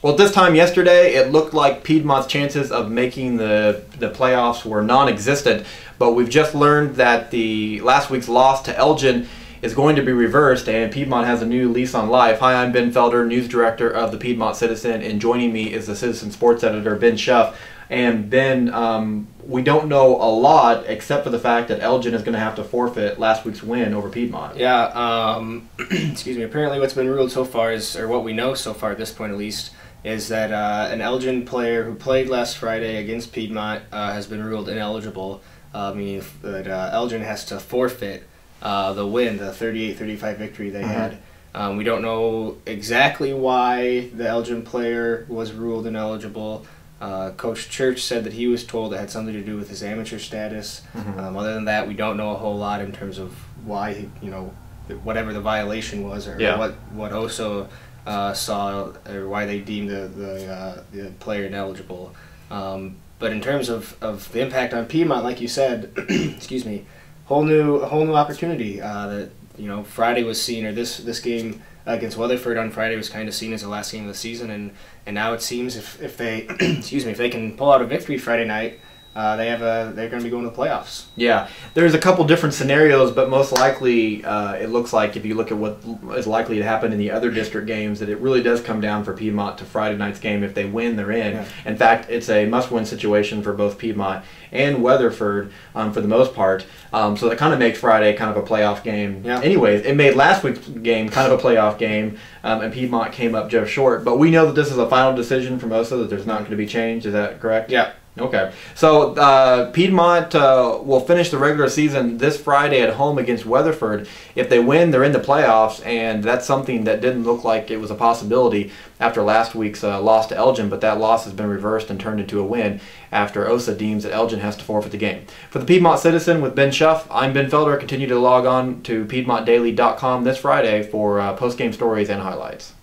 Well, this time yesterday, it looked like Piedmont's chances of making the playoffs were non-existent, but we've just learned that the last week's loss to Elgin is going to be reversed, and Piedmont has a new lease on life. Hi, I'm Ben Felder, news director of the Piedmont Citizen, and joining me is the Citizen sports editor, Ben Schuff. And Ben, we don't know a lot except for the fact that Elgin is going to have to forfeit last week's win over Piedmont. Yeah, excuse me. Apparently what's been ruled so far is, or what we know so far at this point at least, is that an Elgin player who played last Friday against Piedmont has been ruled ineligible, meaning that Elgin has to forfeit the win, the 38-35 victory they had. We don't know exactly why the Elgin player was ruled ineligible. Coach Church said that he was told it had something to do with his amateur status. Other than that, we don't know a whole lot in terms of why, whatever the violation was, or what OSO saw, or why they deemed the player ineligible. But in terms of the impact on Piedmont, like you said, excuse me, a whole new opportunity. That Friday was seen, or this game against Weatherford on Friday was kind of seen as the last game of the season, and now it seems if they excuse me, if they can pull out a victory Friday night, they're going to be going to the playoffs. Yeah, there's a couple different scenarios, but most likely it looks like if you look at what is likely to happen in the other district games, that it really does come down for Piedmont to Friday night's game. If they win, they're in. Yeah. In fact, it's a must-win situation for both Piedmont and Weatherford for the most part. So that kind of makes Friday kind of a playoff game. Yeah. Anyways, it made last week's game kind of a playoff game, and Piedmont came up just short. But we know that this is a final decision from OSA, that there's not going to be change. Is that correct? Yeah. Okay, so Piedmont will finish the regular season this Friday at home against Weatherford. If they win, they're in the playoffs, and that's something that didn't look like it was a possibility after last week's loss to Elgin, but that loss has been reversed and turned into a win after OSA deems that Elgin has to forfeit the game. For the Piedmont Citizen with Ben Schuff, I'm Ben Felder. Continue to log on to PiedmontDaily.com this Friday for post-game stories and highlights.